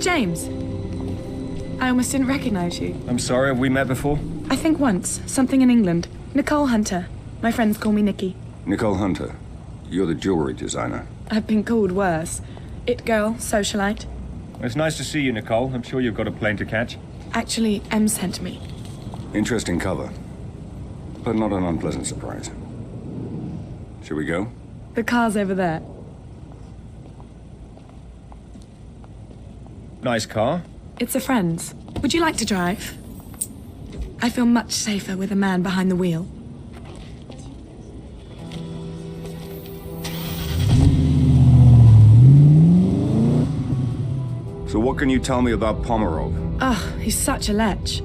James. I almost didn't recognize you. I'm sorry, have we met before? I think once. Something in England. Nicole Hunter. My friends call me Nikki. Nicole Hunter. You're the jewelry designer. I've been called worse. It girl, socialite. It's nice to see you, Nicole. I'm sure you've got a plane to catch. Actually, Em sent me. Interesting cover. But not an unpleasant surprise. Shall we go? The car's over there. Nice car. It's a friend's. Would you like to drive? I feel much safer with a man behind the wheel. So what can you tell me about Pomerov? Oh, he's such a lech.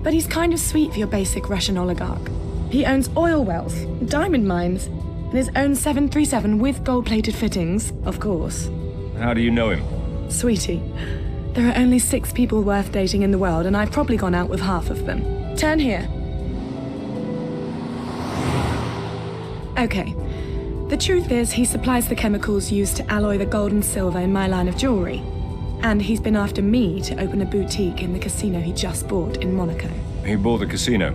But he's kind of sweet for your basic Russian oligarch. He owns oil wells, diamond mines, and his own 737 with gold-plated fittings, of course. How do you know him? Sweetie, there are only 6 people worth dating in the world, and I've probably gone out with half of them. Turn here. Okay. The truth is, he supplies the chemicals used to alloy the gold and silver in my line of jewelry. And he's been after me to open a boutique in the casino he just bought in Monaco. He bought the casino?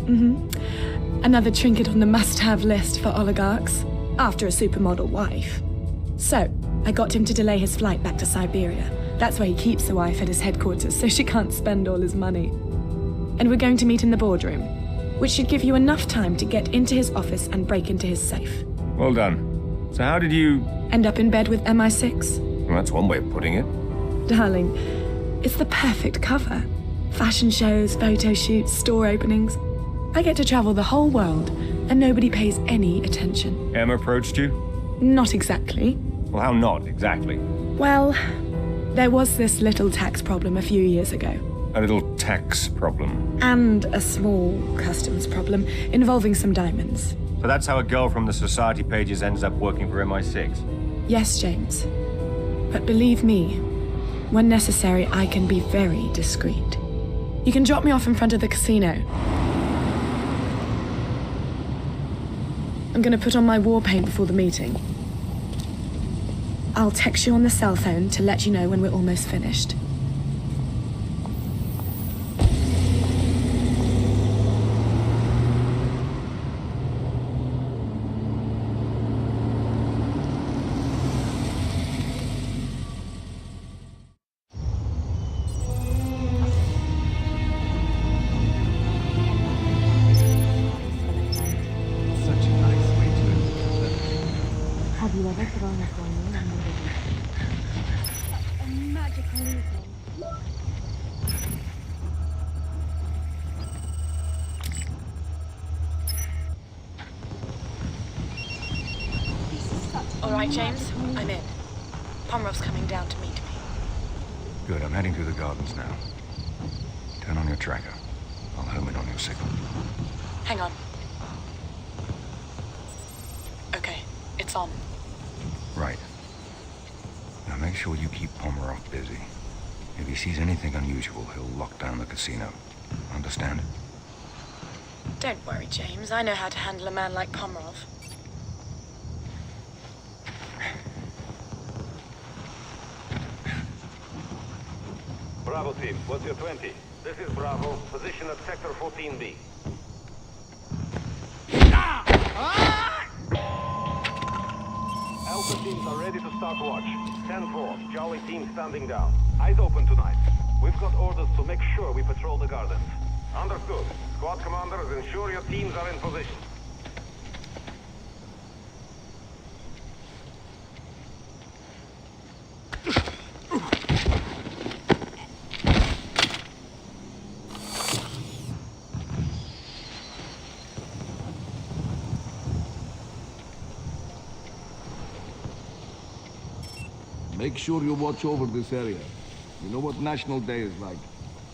Mm-hmm. Another trinket on the must-have list for oligarchs, after a supermodel wife. So, I got him to delay his flight back to Siberia. That's where he keeps the wife at his headquarters, so she can't spend all his money. And we're going to meet in the boardroom, which should give you enough time to get into his office and break into his safe. Well done. So how did you... End up in bed with MI6? Well, that's one way of putting it. Darling, it's the perfect cover. Fashion shows, photo shoots, store openings. I get to travel the whole world, and nobody pays any attention. Em approached you? Not exactly. Well, how not exactly? Well, there was this little tax problem a few years ago. A little tax problem. And a small customs problem involving some diamonds. So that's how a girl from the society pages ends up working for MI6? Yes, James. But believe me, when necessary, I can be very discreet. You can drop me off in front of the casino. I'm gonna put on my war paint before the meeting. I'll text you on the cell phone to let you know when we're almost finished. All right, James, I'm in. Pomerov's coming down to meet me. Good, I'm heading through the gardens now. Turn on your tracker. I'll home in on your signal. Hang on. Okay, it's on. Right. Now make sure you keep Pomerov busy. If he sees anything unusual, he'll lock down the casino. Understand? Don't worry, James. I know how to handle a man like Pomerov. Bravo team, what's your 20? This is Bravo, position at sector 14B. Alpha teams are ready to start watch. 10-4, Charlie team standing down. Eyes open tonight. We've got orders to make sure we patrol the gardens. Understood. Squad commanders, ensure your teams are in position. Make sure you watch over this area. You know what National Day is like.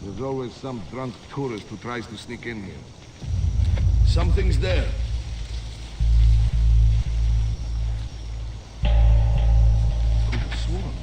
There's always some drunk tourist who tries to sneak in here. Something's there. Could have sworn.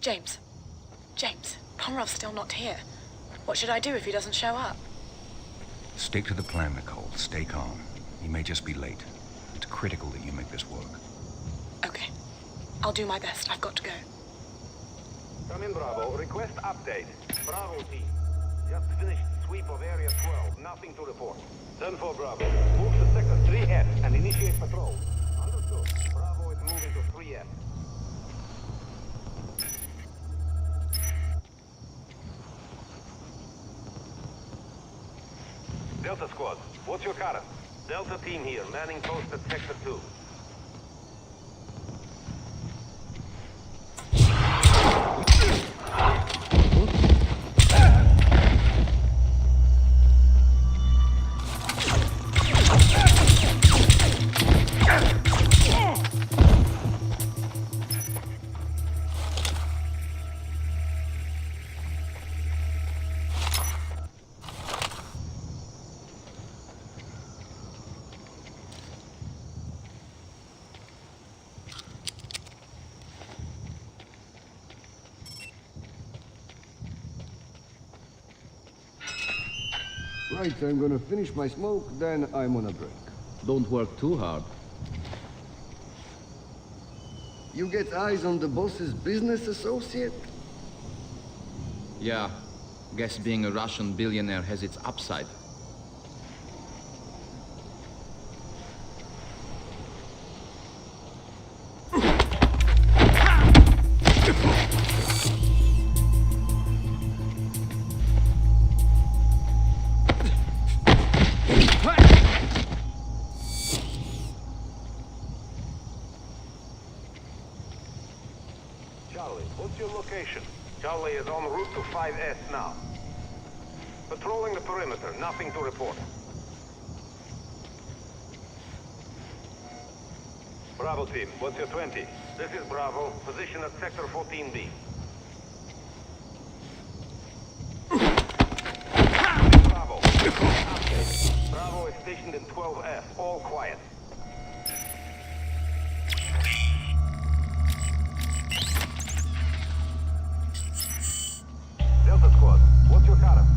James. James, Pomerov's still not here. What should I do if he doesn't show up? Stick to the plan, Nicole. Stay calm. He may just be late. It's critical that you make this work. Okay. I'll do my best. I've got to go. Come in, Bravo. Request update. Bravo team. Just finished sweep of Area 12. Nothing to report. 10-4 Bravo. Move to Sector 3F and initiate patrol. Understood. Bravo is moving to 3F. Delta Squad, what's your current? Delta team here, manning post at Sector 2. Right, I'm gonna finish my smoke, then I'm on a break. Don't work too hard. You get eyes on the boss's business associate? Yeah, guess being a Russian billionaire has its upside. Charlie, what's your location? Charlie is en route to 5S now. Patrolling the perimeter, nothing to report. Bravo team, what's your 20? This is Bravo, position at Sector 14B. Bravo. Update. Bravo is stationed in 12F, all quiet. Delta Squad, what's your current?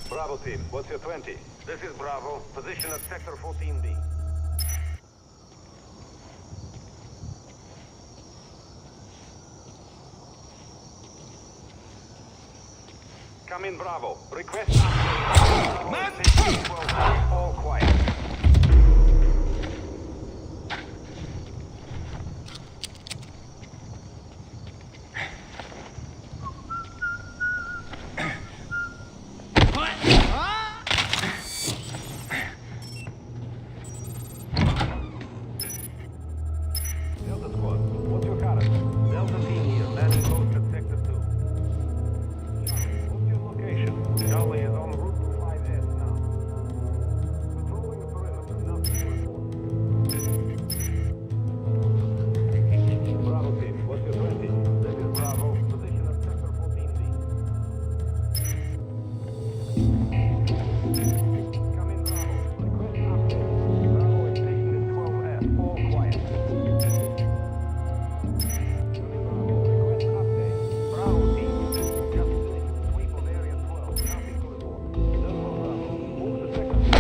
Bravo team, what's your 20? This is Bravo, position at Sector 14B. Come in, Bravo. Request update. Bravo, all quiet. Delta Squad, what's your current? Delta team here, landing post at Sector 2. What's your location? Charlie is en route to 5S now. Patrolling the perimeter, nothing to report. Bravo team, what's your 20? This is Bravo, position at Sector 14B. Come in, Bravo. Request update. Bravo is stationed in 12F, all quiet. Request update. Bravo team. Just finished sweep of Area 12. Nothing to report. Delta Bravo. Move to Sector 2.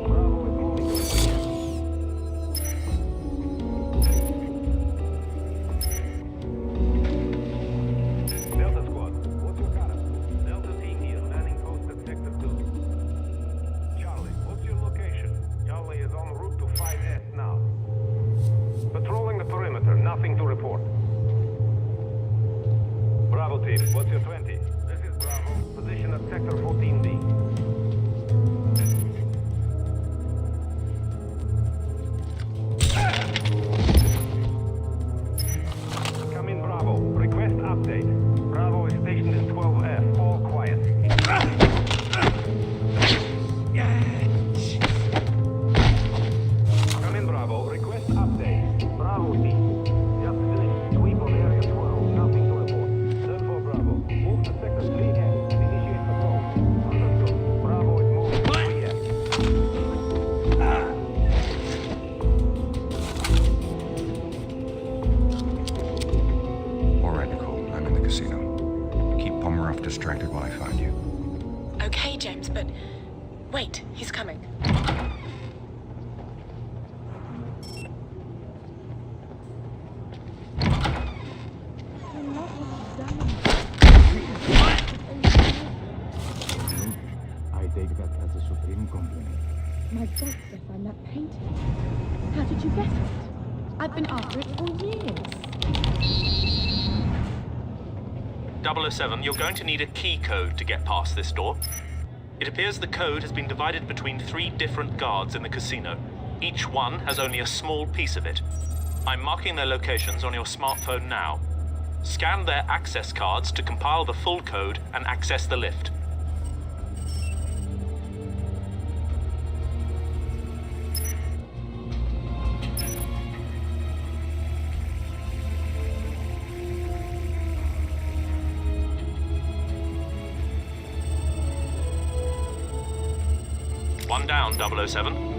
Bravo is moving to 3. Delta Squad, what's your current? Delta team here, landing post at Sector 2. Charlie, what's your location? Charlie is en route to 5S now. Patrolling the perimeter, nothing to report. Bravo team, what's your 20? This is Bravo, position at Sector 14B. Come in, Bravo. Request update. Bravo is stationed in 12F, all quiet. keep Pomeroff distracted while I find you. Okay, James, but wait, he's coming. I take that as a supreme compliment. My God, Stefan, that painting. How did you get it? I've been after it for years. 007, you're going to need a key code to get past this door. It appears the code has been divided between 3 different guards in the casino. Each one has only a small piece of it. I'm marking their locations on your smartphone now. Scan their access cards to compile the full code and access the lift. One down, 007.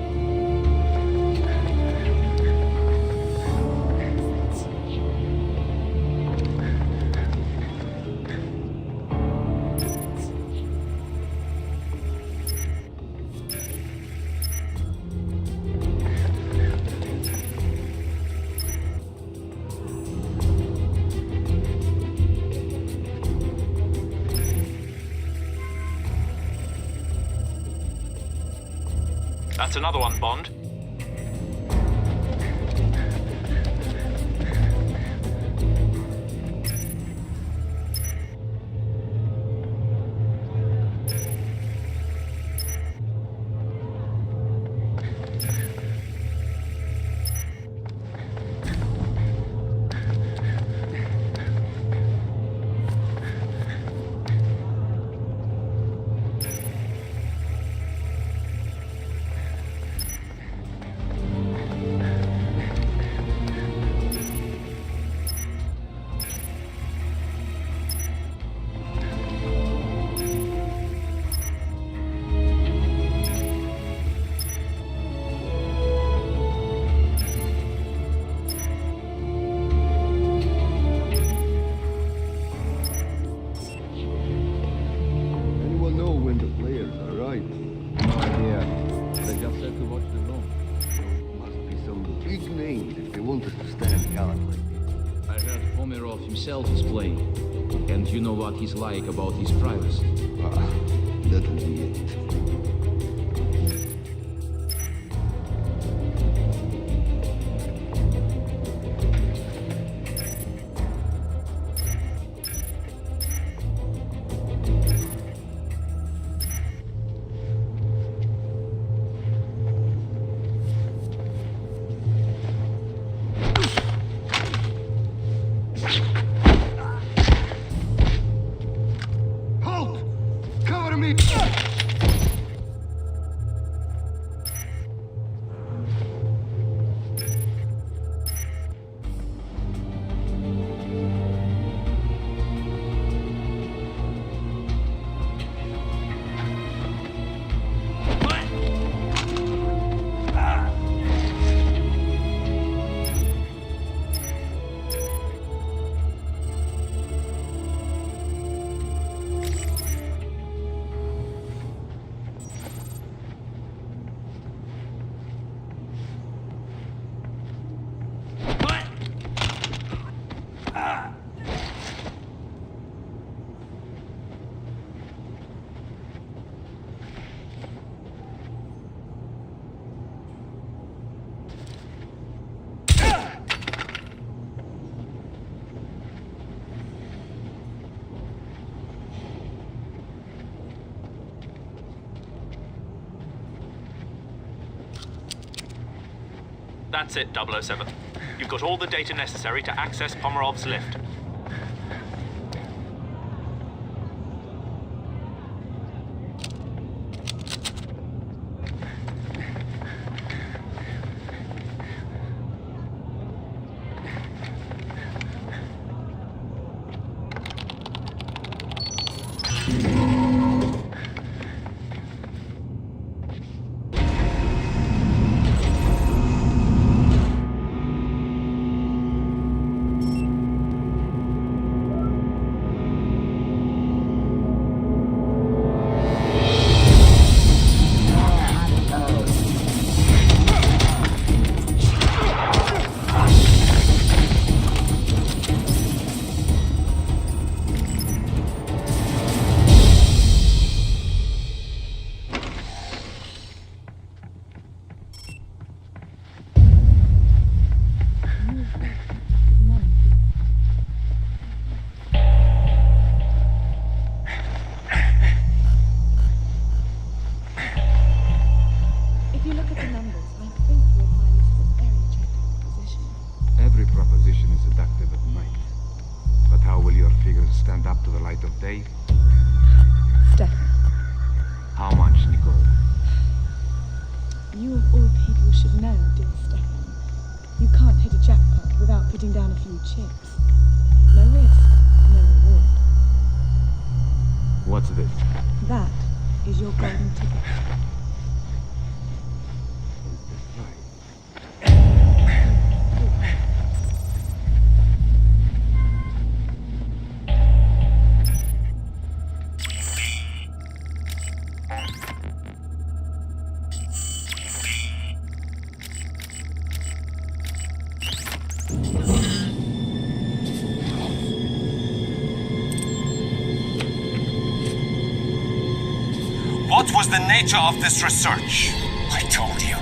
That's another one, Bond. Anyone know when the players arrive? No idea. They just said to watch the room. Must be some big names if they want us to stand gallantly. I heard Pomerov himself is playing. And you know what he's like about his privacy. Ah, that'll be it. Halt! Cover me! That's it, 007. You've got all the data necessary to access Pomerov's lift. of Dave? Stefan, How much, Nicole? you of all people should know, dear Stefan. You can't hit a jackpot without putting down a few chips. No risk, no reward. What's this? That is your golden ticket. What was the nature of this research? I told you.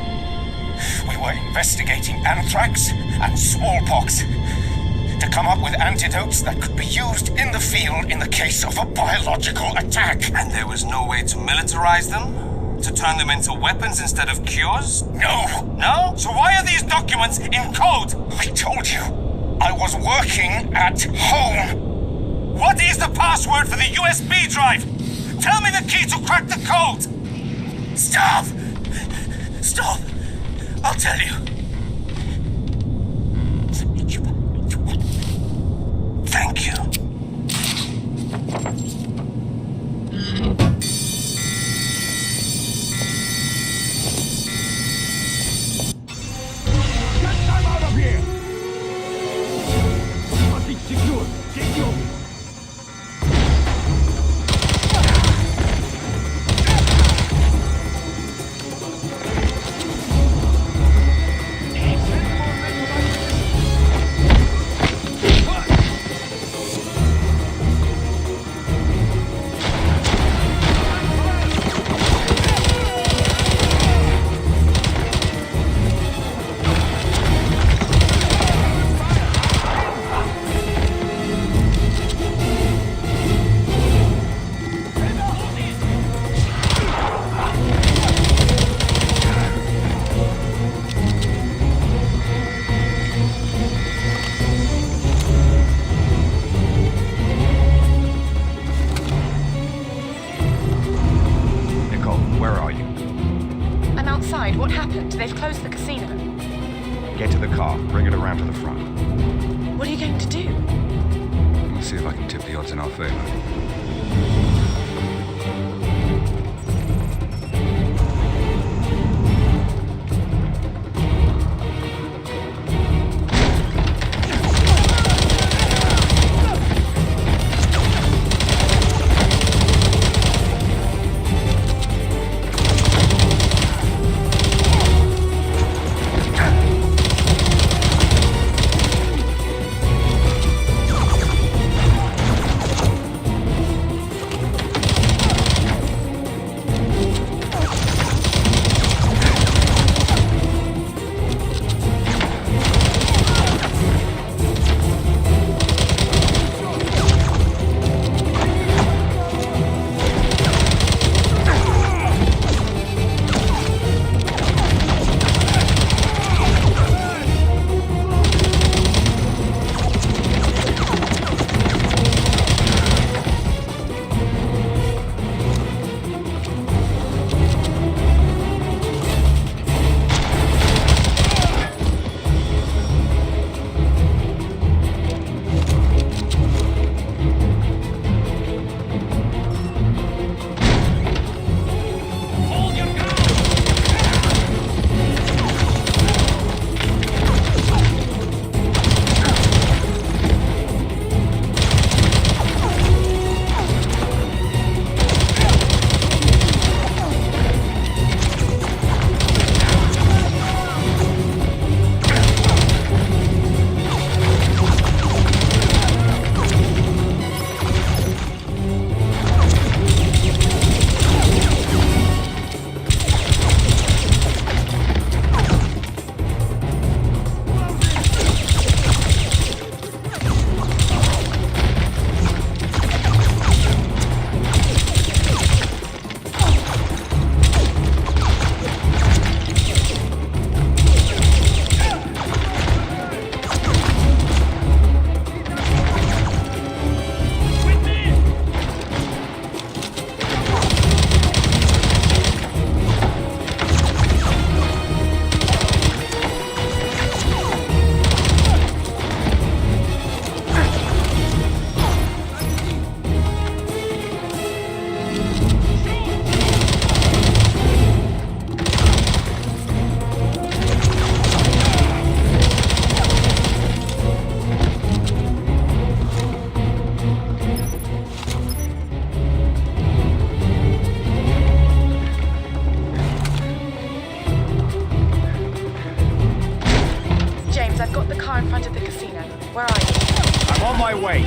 We were investigating anthrax and smallpox to come up with antidotes that could be used in the field in the case of a biological attack. And there was no way to militarize them? To turn them into weapons instead of cures? No. No? So why are these documents in code? I told you. I was working at home. What is the password for the USB drive? Tell me the key to crack the code! Stop! Stop! I'll tell you. Thank you. Get them out of here! Nothing secure. Get you. Nicole, where are you? I'm outside. What happened? They've closed the casino. Get to the car. Bring it around to the front. What are you going to do? Let's see if I can tip the odds in our favor.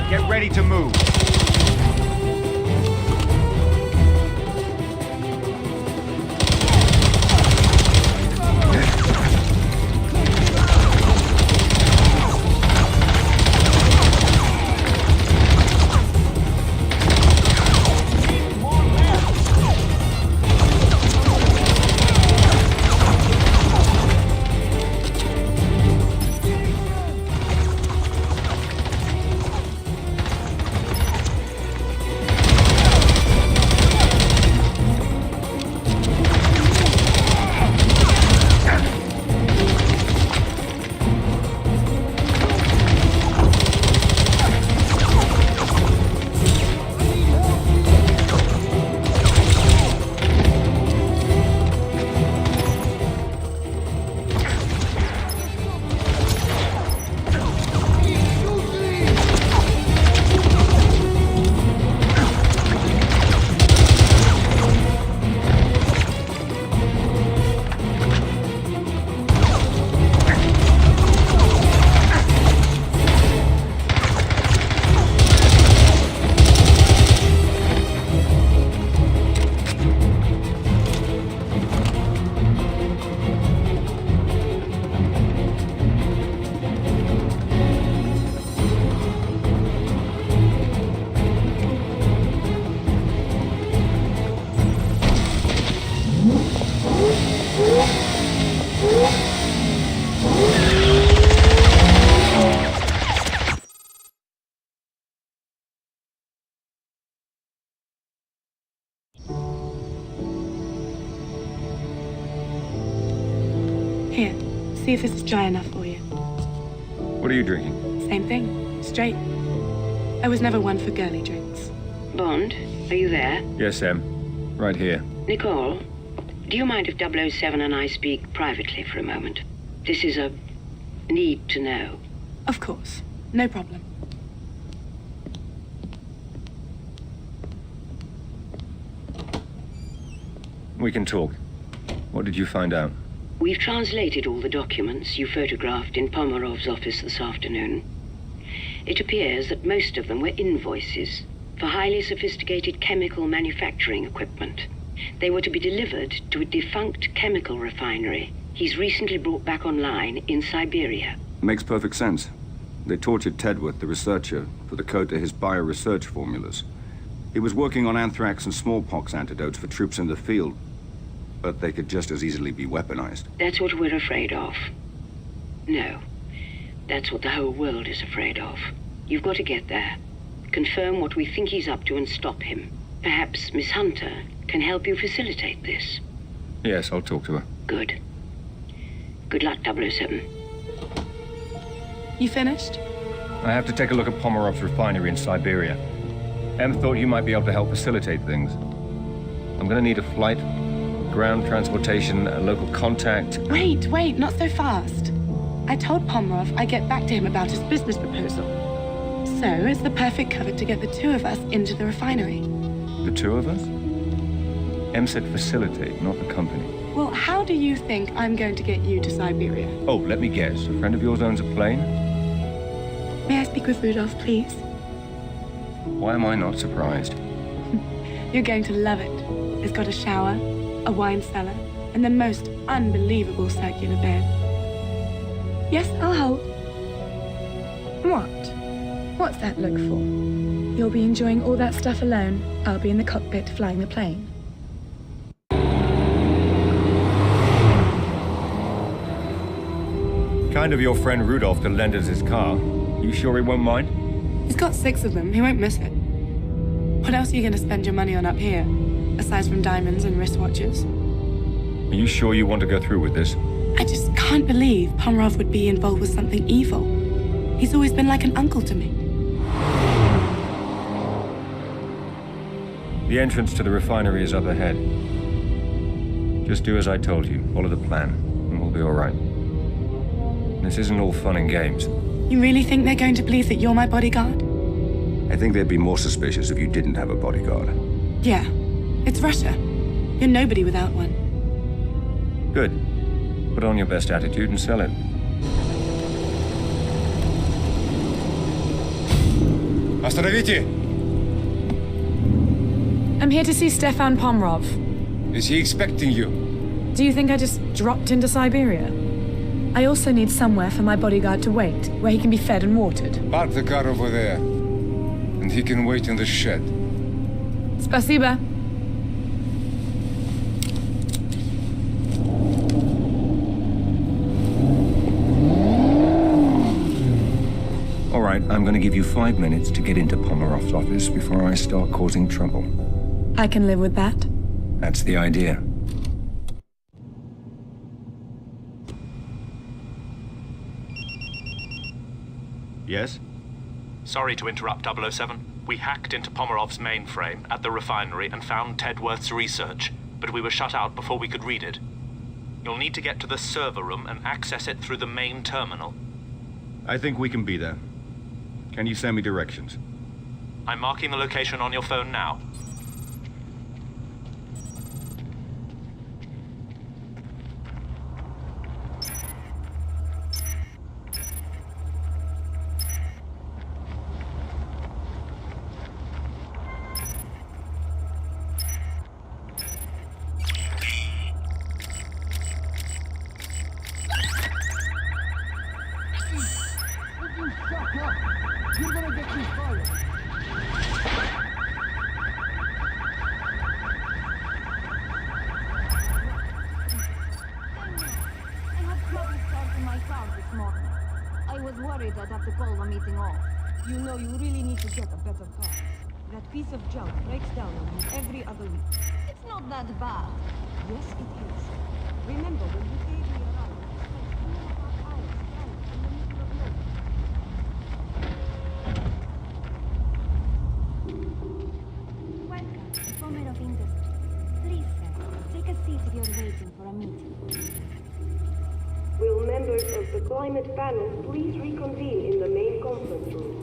Get ready to move. Here, see if this is dry enough for you. What are you drinking? Same thing, straight. I was never one for girly drinks. Bond, are you there? Yes, Em. Right here. Nicole, do you mind if 007 and I speak privately for a moment? This is a need to know. Of course, no problem. We can talk. What did you find out? We've translated all the documents you photographed in Pomerov's office this afternoon. It appears that most of them were invoices for highly sophisticated chemical manufacturing equipment. They were to be delivered to a defunct chemical refinery he's recently brought back online in Siberia. Makes perfect sense. They tortured Tedworth, the researcher, for the code to his bioresearch formulas. He was working on anthrax and smallpox antidotes for troops in the field, but they could just as easily be weaponized. That's what we're afraid of. No. That's what the whole world is afraid of. You've got to get there. Confirm what we think he's up to and stop him. Perhaps Miss Hunter can help you facilitate this. Yes, I'll talk to her. Good. Good luck, 007. You finished? I have to take a look at Pomerov's refinery in Siberia. Em thought you might be able to help facilitate things. I'm gonna need a flight, ground transportation, a local contact. Wait, not so fast. I told Pomerov I'd get back to him about his business proposal. So it's the perfect cover to get the two of us into the refinery. The two of us? Em said facilitate, not the company. Well, how do you think I'm going to get you to Siberia? Oh, let me guess. A friend of yours owns a plane? May I speak with Rudolph, please? Why am I not surprised? You're going to love it. It's got a shower, a wine cellar, and the most unbelievable circular bed. Yes, I'll hold. What? What's that look for? You'll be enjoying all that stuff alone. I'll be in the cockpit flying the plane. Kind of your friend Rudolph to lend us his car. You sure he won't mind? He's got 6 of them. He won't miss it. What else are you going to spend your money on up here, aside from diamonds and wristwatches? Are you sure you want to go through with this? I just can't believe Pomerov would be involved with something evil. He's always been like an uncle to me. The entrance to the refinery is up ahead. Just do as I told you. Follow the plan, and we'll be all right. This isn't all fun and games. You really think they're going to believe that you're my bodyguard? I think they'd be more suspicious if you didn't have a bodyguard. Yeah. It's Russia. You're nobody without one. Good. Put on your best attitude and sell it. Остановите! I'm here to see Stefan Pomerov. Is he expecting you? Do you think I just dropped into Siberia? I also need somewhere for my bodyguard to wait, where he can be fed and watered. Park the car over there. And he can wait in the shed. Spasiba. All right, I'm going to give you 5 minutes to get into Pomerov's office before I start causing trouble. I can live with that. That's the idea. Yes? Sorry to interrupt, 007. We hacked into Pomerov's mainframe at the refinery and found Tedworth's research, but we were shut out before we could read it. You'll need to get to the server room and access it through the main terminal. I think we can be there. Can you send me directions? I'm marking the location on your phone now. You're gonna get me fired. I had trouble starting my car this morning. I was worried I'd have to call the meeting off. You know, you really need to get a better car. That piece of junk breaks down on you every other week. It's not that bad. Yes, it is. Remember when you gave me a ride, I spent 2.5 hours driving in the middle of nowhere. Welcome to Pomerov Industries. Please, sir, take a seat if you're waiting for a meeting. Will members of the climate panel please reconvene in the main conference room?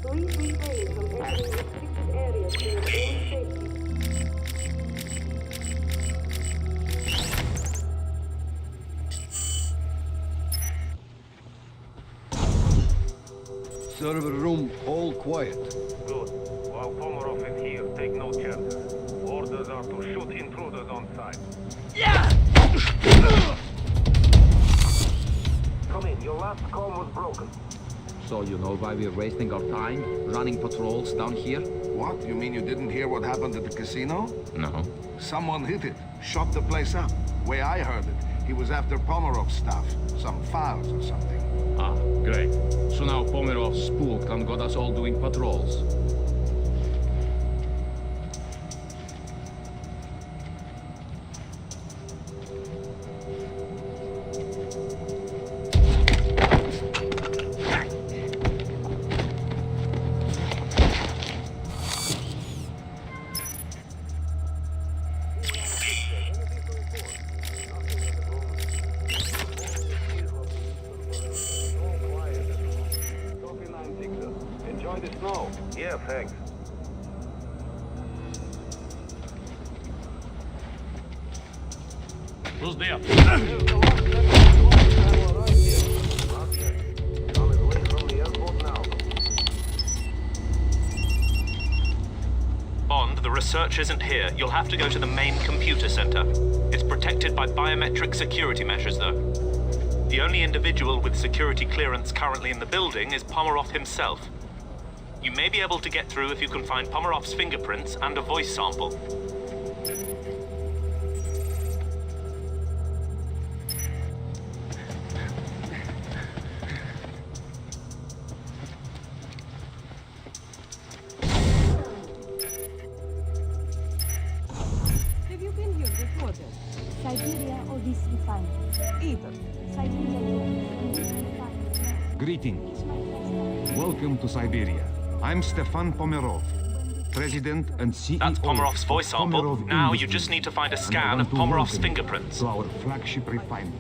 Please refrain from entering restricted areas for your own safety. Server room all quiet. Good. While Pomerov is here, take no chances. Orders are to shoot intruders on sight. Come in, your last comm was broken. So you know why we're wasting our time running patrols down here? What? You mean you didn't hear what happened at the casino? No. Someone hit it, shot the place up. Way I heard it, he was after Pomerov's stuff. Some files or something. Ah, great. So now Pomerov spooked and got us all doing patrols. Enjoy the snow. Yeah, thanks. Who's there? Bond, the research isn't here. You'll have to go to the main computer center. It's protected by biometric security measures, though. The only individual with security clearance currently in the building is Pomerov himself. You may be able to get through if you can find Pomerov's fingerprints and a voice sample. Have you been here before then? Siberia or this refinery? Either. Siberia or this refinery. Greetings. Welcome to Siberia. I'm Stefan Pomerov, President and CEO. That's Pomerov's voice sample. Pomerov Now you Industries. just need to find a And I scan want of to Pomerov's welcome you fingerprints. to our flagship refinery.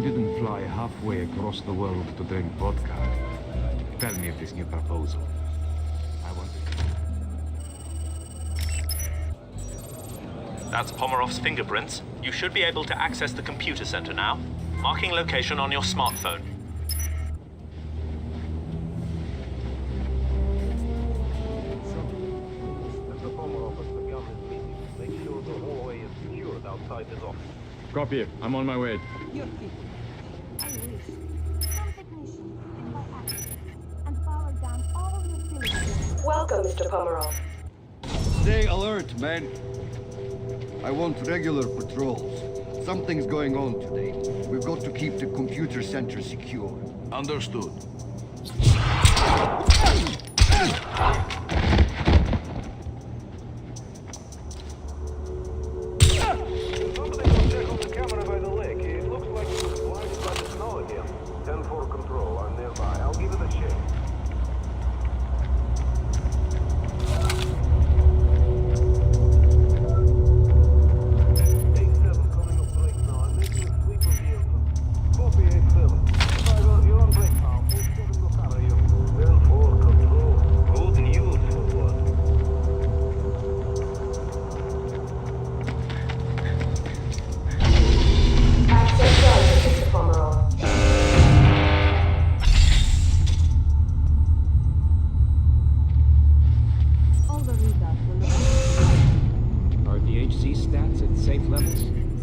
You didn't fly halfway across the world to drink vodka. Tell me of this new proposal. I want to... That's Pomerov's fingerprints. You should be able to access the computer center now. Marking location on your smartphone. Mr. Pomerov has begun his meeting. Make sure the hallway is secured outside his office. Copy. I'm on my way. Your people. I wish. Some technicians did by accident and powered down all utilities. Welcome, Mr. Pomerov. Stay alert, men. I want regular patrols. Something's going on today. We've got to keep the computer center secure. Understood. Somebody go check on the camera by the lake. It looks like it was blinded by the snow again. 10-4 control. I'm nearby. I'll give it a check.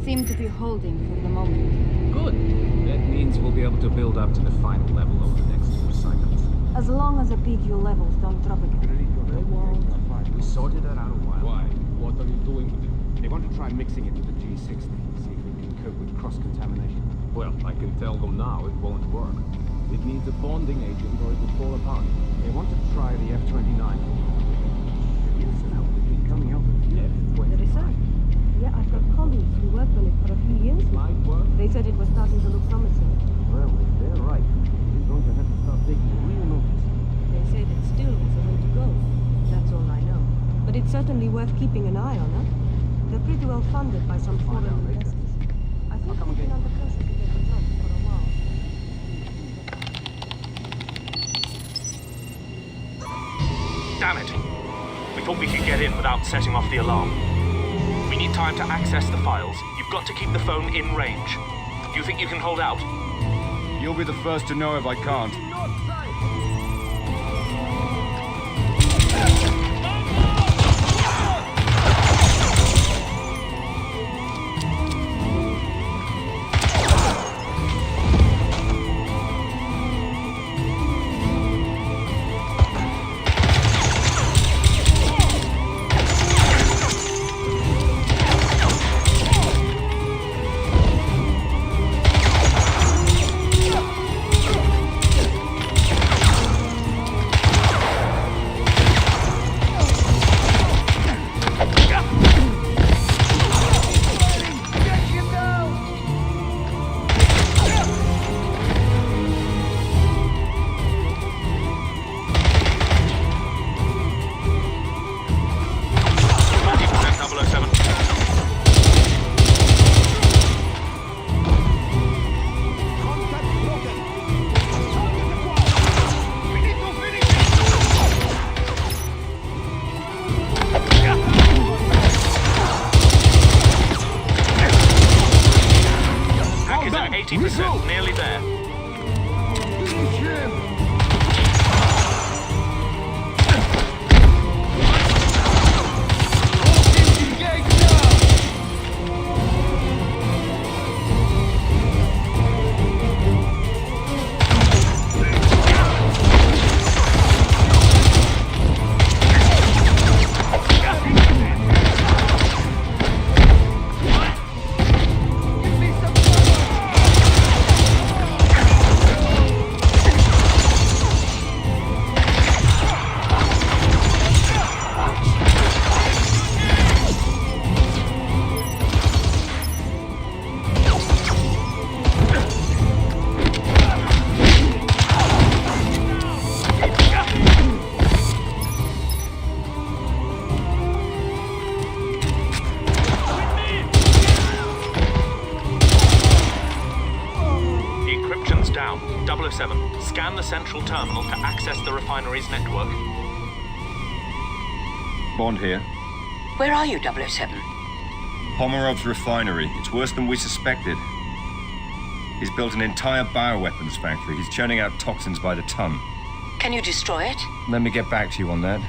Seem to be holding for the moment. Good. That means we'll be able to build up to the final level over the next 4 cycles. As long as the PQ levels don't drop again. We sorted that out a while. Why? What are you doing with it? They want to try mixing it with the G60, see if we can cope with cross-contamination. Well, I can tell them now it won't work. It needs a bonding agent or it will fall apart. They want to try the F-29. Coming out of the The research? Yeah, I've got colleagues who worked on it for a few years now. They said it was starting to look promising. Well, if they're right, we're going to have to start taking real notice. They said it still was a way to go. That's all I know. But it's certainly worth keeping an eye on, huh? They're pretty well funded by some foreign investors. I think they've been under pressure to get results for a while. Damn it! We thought we could get in without setting off the alarm. We need time to access the files. You've got to keep the phone in range. Do you think you can hold out? You'll be the first to know if I can't. Nearly there. Down. 007, scan the central terminal to access the refinery's network. Bond here. Where are you, 007? Pomerov's refinery. It's worse than we suspected. He's built an entire bioweapons factory. He's churning out toxins by the ton. Can you destroy it? Let me get back to you on that.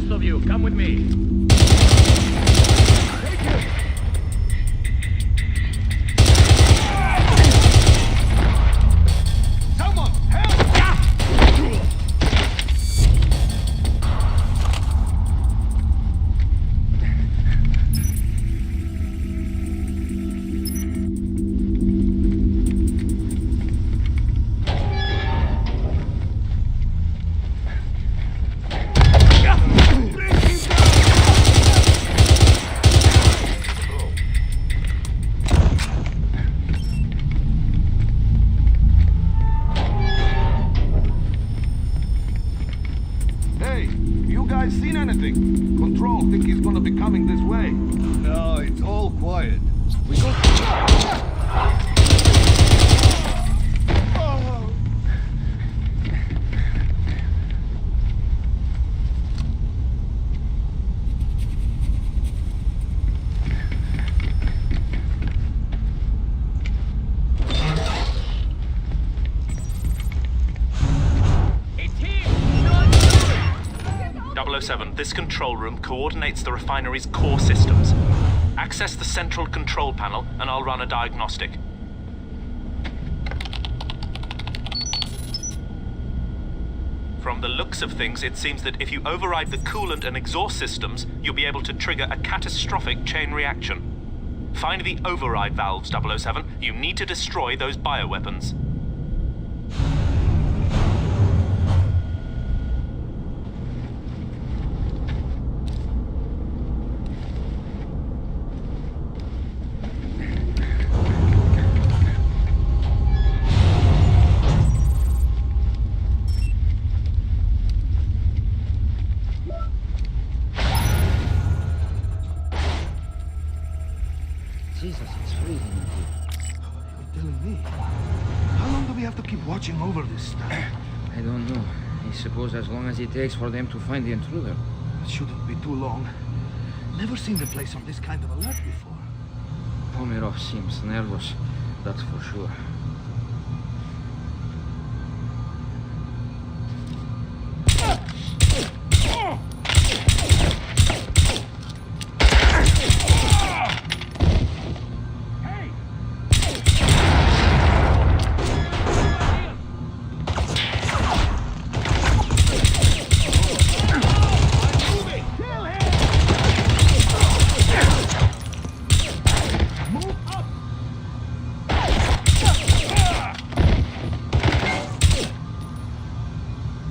rest of you, come with me. Someone, help! Hey, you guys seen anything? Control think he's gonna be coming this way. No, it's all quiet. We go. This control room coordinates the refinery's core systems. Access the central control panel and I'll run a diagnostic. Hey, From the looks of things, it seems that if you override the coolant and exhaust systems, you'll be able to trigger a catastrophic chain reaction. Find the override valves, 007. You need to destroy those bioweapons. Jesus, it's freezing in here. You're telling me? How long do we have to keep watching over this stuff? I don't know. I suppose as long as it takes for them to find the intruder. It shouldn't be too long. Never seen the place on this kind of alert before. Pomerov seems nervous, that's for sure.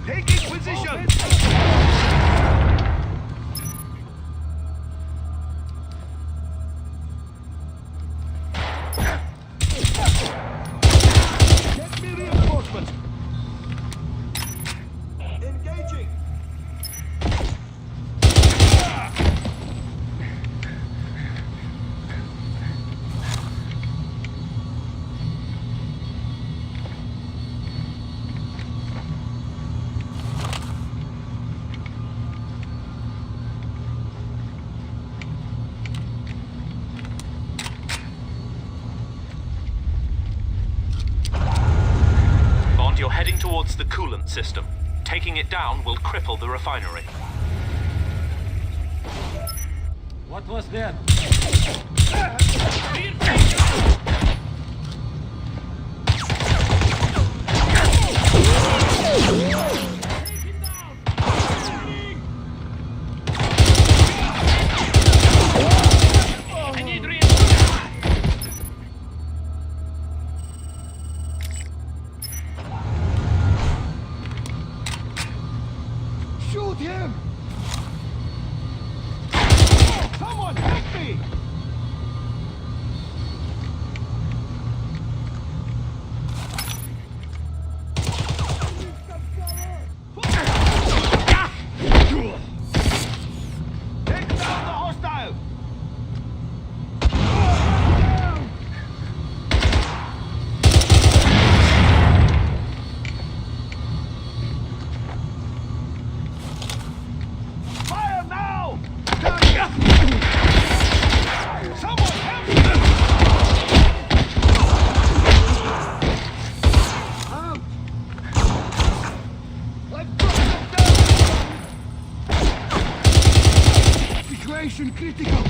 Taking position! Get me reinforcements! Engaging! Bond, you're heading towards the coolant system. Taking it down will cripple the refinery. What was that? Shoot him! Someone help me! Take down the hostile! Fire now! Someone help me! Out! I've brought them down! Situation critical!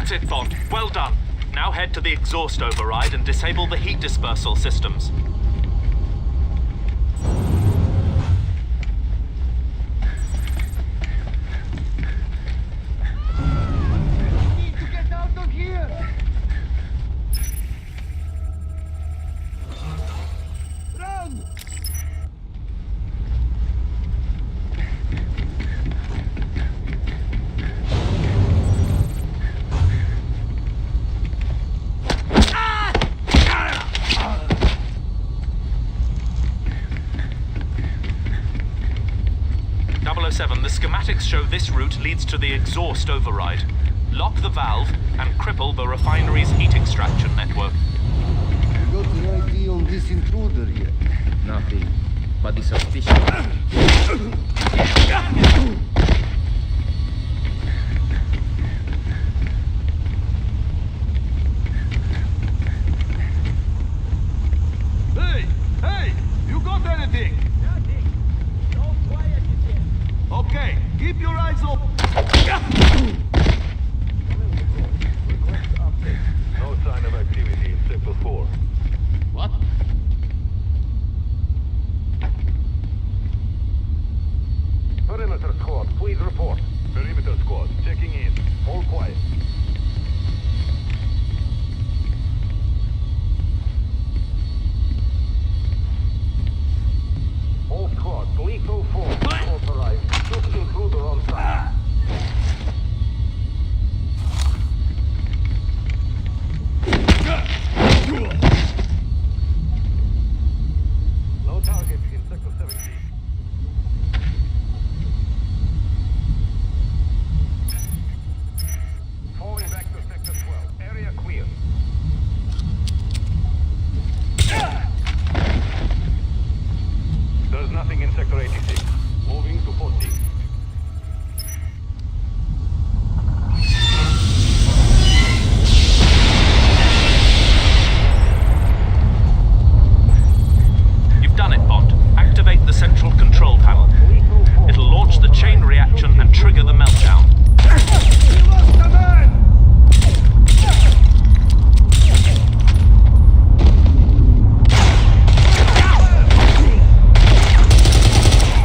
That's it, Bond. Well done. Now head to the exhaust override and disable the heat dispersal systems. The schematics show this route leads to the exhaust override. Lock the valve and cripple the refinery's heat extraction network. You got an ID on this intruder yet? Nothing, but the suspicion. Hey! You got anything? Okay, keep your eyes open. No sign of activity in Sector 4. What? Perimeter squad, please report. Perimeter squad, checking in. All quiet. All squads, lethal force authorized. Shoot intruder on site. No target in Sector 17. Falling back to Sector 12. Area clear. There's nothing in Sector 86. Moving to 14. You've done it, Bond. Activate the central control panel. It'll launch the chain reaction and trigger the meltdown. We lost the man!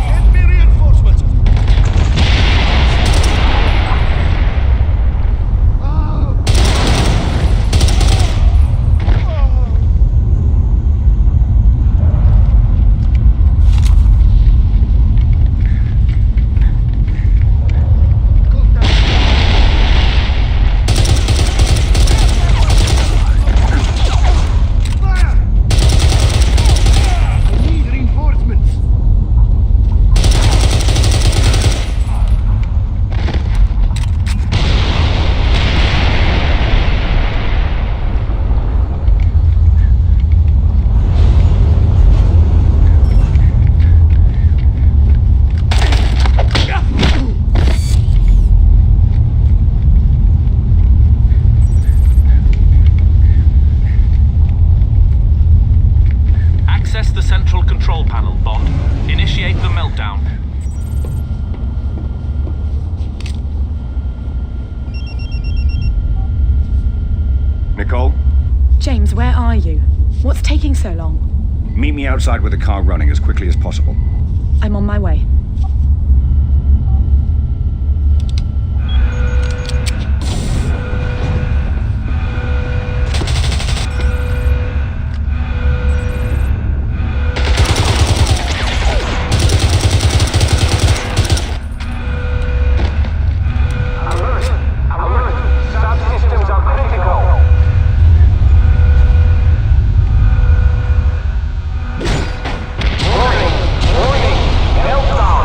Get me reinforcements! I need reinforcements! Access the central control panel, Bond. Initiate the meltdown. Nicole, James, where are you? What's taking so long? meet me outside with the car running as quickly as possible. I'm on my way. Warning! Meltdown!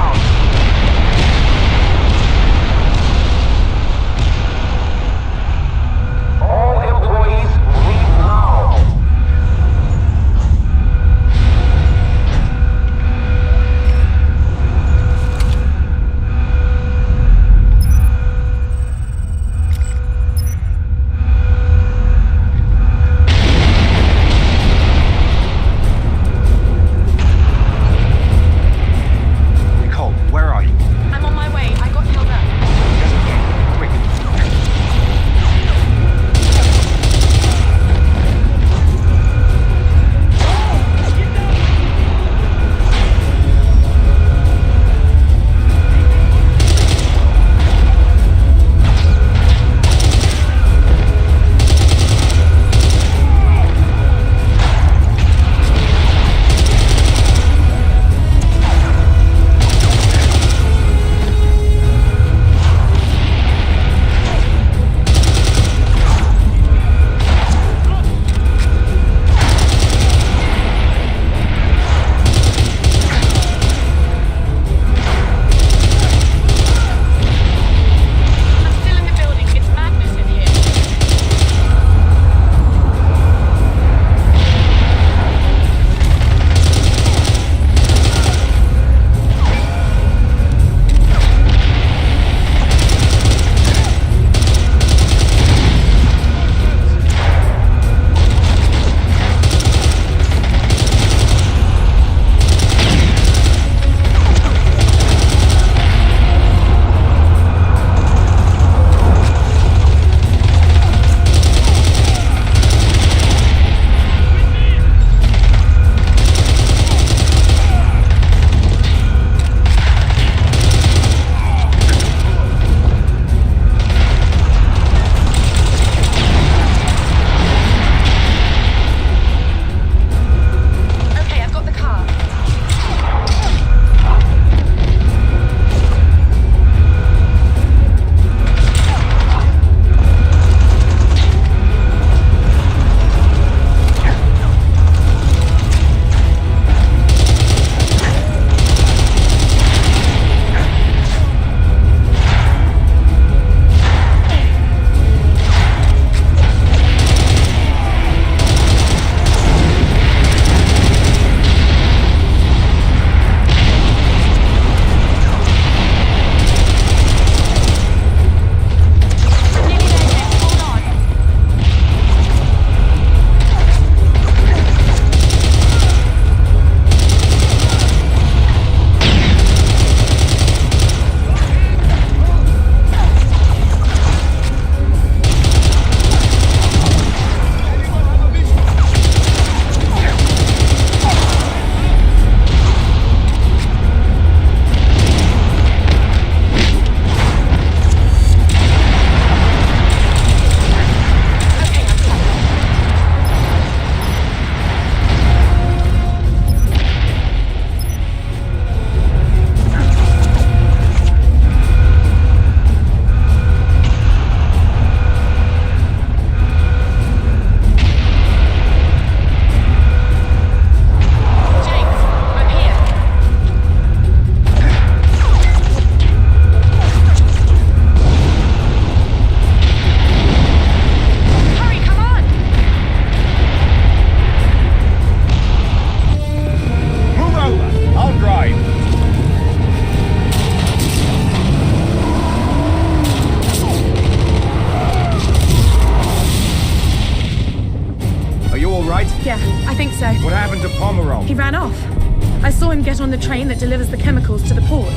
train that delivers the chemicals to the port.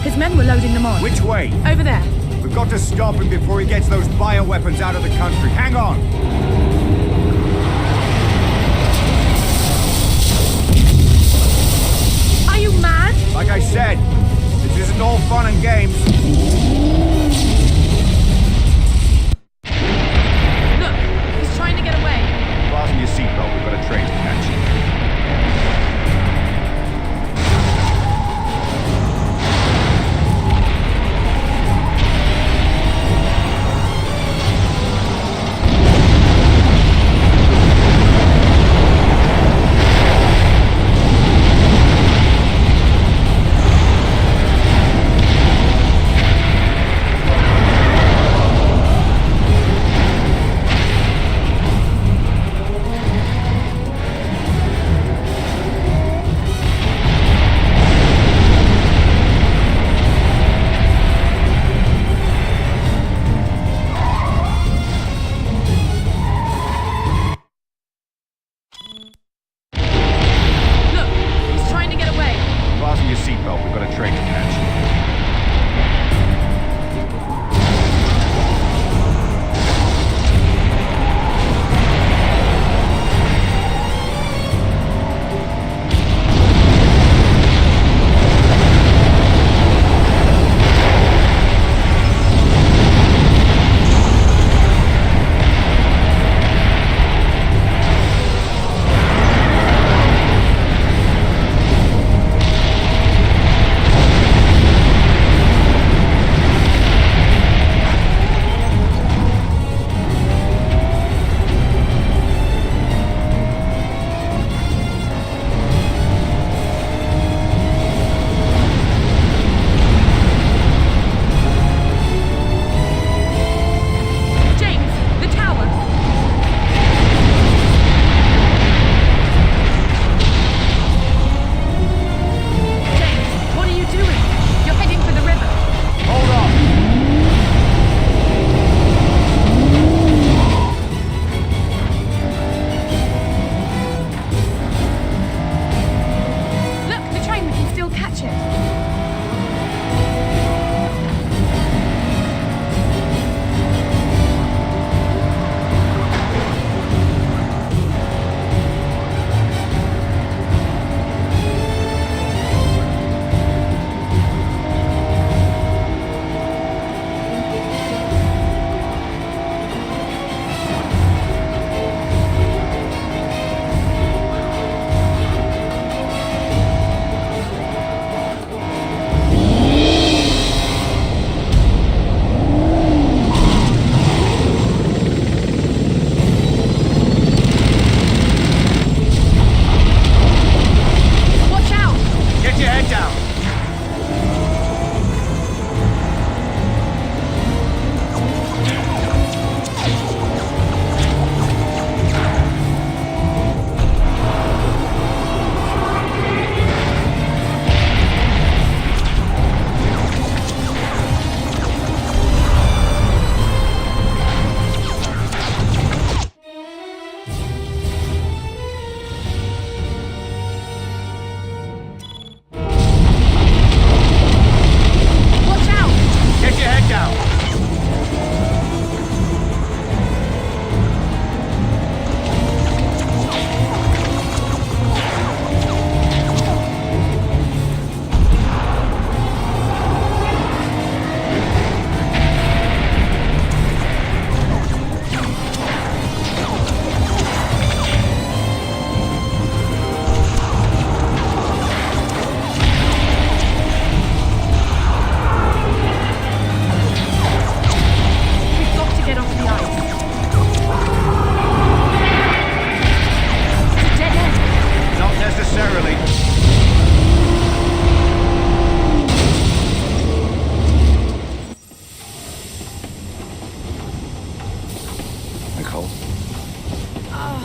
His men were loading them on. Which way? Over there. We've got to stop him before he gets those bioweapons out of the country. Hang on! Are you mad? Like I said, this isn't all fun and games. Look, he's trying to get away. Fasten your seatbelt, we've got a train to catch.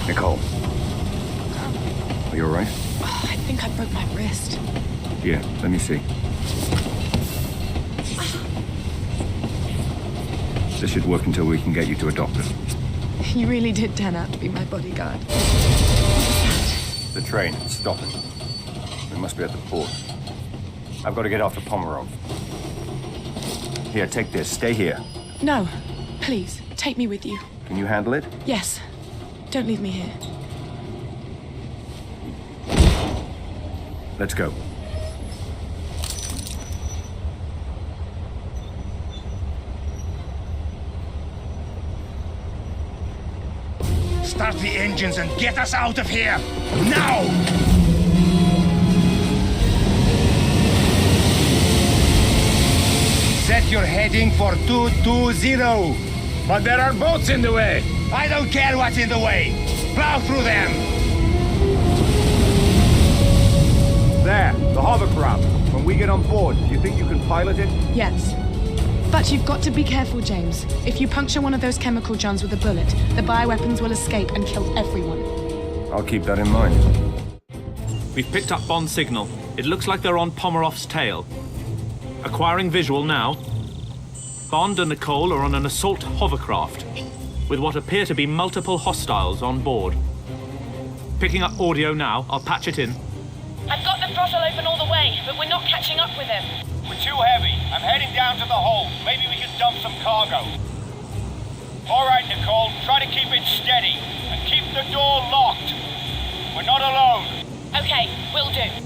Nicole. Are you alright? Oh, I think I broke my wrist. Yeah, let me see. This should work until we can get you to a doctor. You really did turn out to be my bodyguard. The train. Stop it. We must be at the port. I've got to get off to Pomerov. Here, take this. Stay here. No, please, take me with you. Can you handle it? Yes. Don't leave me here. Let's go. Start the engines and get us out of here! Now! Set your heading for 220. But there are boats in the way! I don't care what's in the way! Plow through them! There, the hovercraft. When we get on board, do you think you can pilot it? Yes. But you've got to be careful, James. If you puncture one of those chemical johns with a bullet, the bioweapons will escape and kill everyone. I'll keep that in mind. We've picked up Bond's signal. It looks like they're on Pomerov's tail. Acquiring visual now. Bond and Nicole are on an assault hovercraft, with what appear to be multiple hostiles on board. Picking up audio now. I'll patch it in. I've got the throttle open all the way, but we're not catching up with him. We're too heavy. I'm heading down to the hold. Maybe we can dump some cargo. All right, Nicole. Try to keep it steady. And keep the door locked. We're not alone. Okay, will do.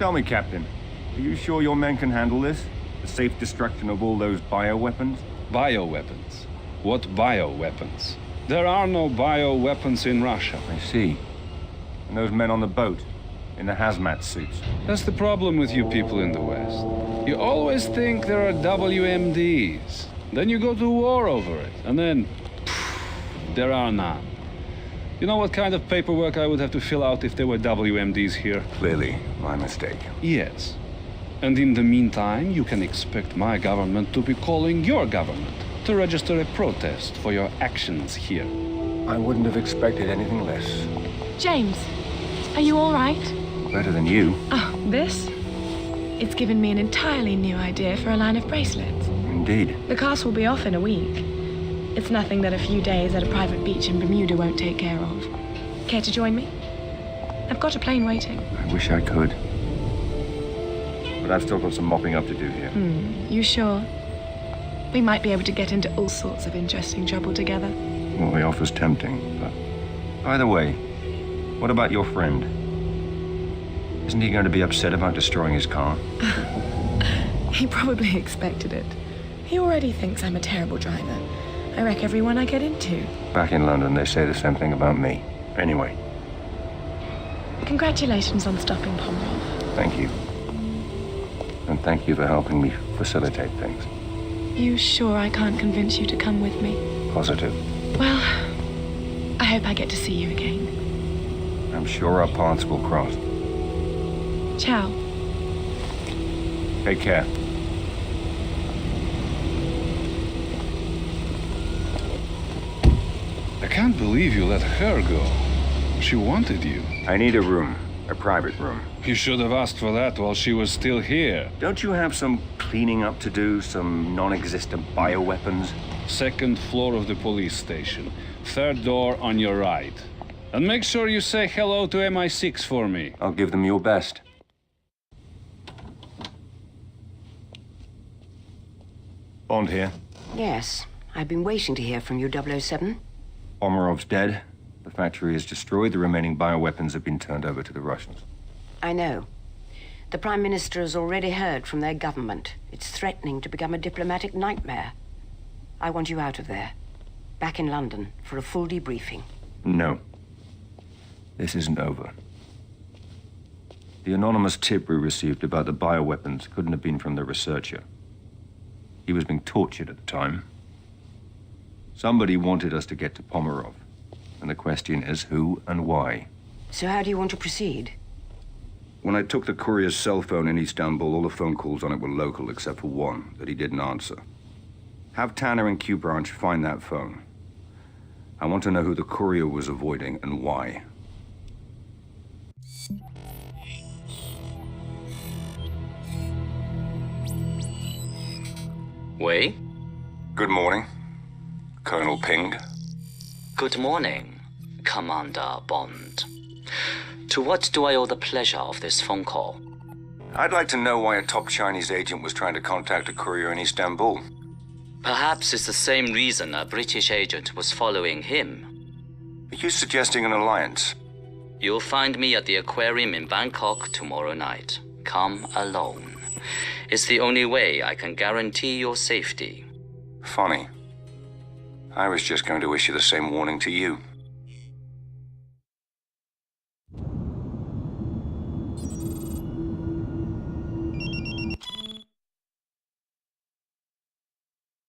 Tell me, Captain, are you sure your men can handle this? The safe destruction of all those bioweapons? Bioweapons? What bioweapons? There are no bioweapons in Russia. I see. And those men on the boat, in the hazmat suits? That's the problem with you people in the West. You always think there are WMDs. Then you go to war over it, and then there are none. You know what kind of paperwork I would have to fill out if there were WMDs here? Clearly, my mistake. Yes. And in the meantime, you can expect my government to be calling your government to register a protest for your actions here. I wouldn't have expected anything less. James, are you all right? Better than you. Oh, this? It's given me an entirely new idea for a line of bracelets. Indeed. The cast will be off in a week. It's nothing that a few days at a private beach in Bermuda won't take care of. Care to join me? I've got a plane waiting. I wish I could. But I've still got some mopping up to do here. You sure? We might be able to get into all sorts of interesting trouble together. Well, the offer's tempting, but... By the way, what about your friend? Isn't he going to be upset about destroying his car? He probably expected it. He already thinks I'm a terrible driver. I wreck everyone I get into. Back in London, they say the same thing about me. Anyway. Congratulations on stopping Pomerov. Thank you. And thank you for helping me facilitate things. You sure I can't convince you to come with me? Positive. Well, I hope I get to see you again. I'm sure our paths will cross. Ciao. Take care. I can't believe you let her go. She wanted you. I need a room. A private room. You should have asked for that while she was still here. Don't you have some cleaning up to do? Some non-existent bioweapons? Second floor of the police station. Third door on your right. And make sure you say hello to MI6 for me. I'll give them your best. Bond here. Yes. I've been waiting to hear from you, 007. Pomerov's dead. The factory is destroyed. The remaining bioweapons have been turned over to the Russians. I know. The Prime Minister has already heard from their government. It's threatening to become a diplomatic nightmare. I want you out of there. Back in London for a full debriefing. No. This isn't over. The anonymous tip we received about the bioweapons couldn't have been from the researcher. He was being tortured at the time. Somebody wanted us to get to Pomerov. And the question is who and why. So how do you want to proceed? When I took the courier's cell phone in Istanbul, all the phone calls on it were local except for one that he didn't answer. Have Tanner and Q Branch find that phone. I want to know who the courier was avoiding and why. Wei? Good morning, Colonel Ping. Good morning, Commander Bond. To what do I owe the pleasure of this phone call? I'd like to know why a top Chinese agent was trying to contact a courier in Istanbul. Perhaps it's the same reason a British agent was following him. Are you suggesting an alliance? You'll find me at the aquarium in Bangkok tomorrow night. Come alone. It's the only way I can guarantee your safety. Funny. I was just going to issue the same warning to you.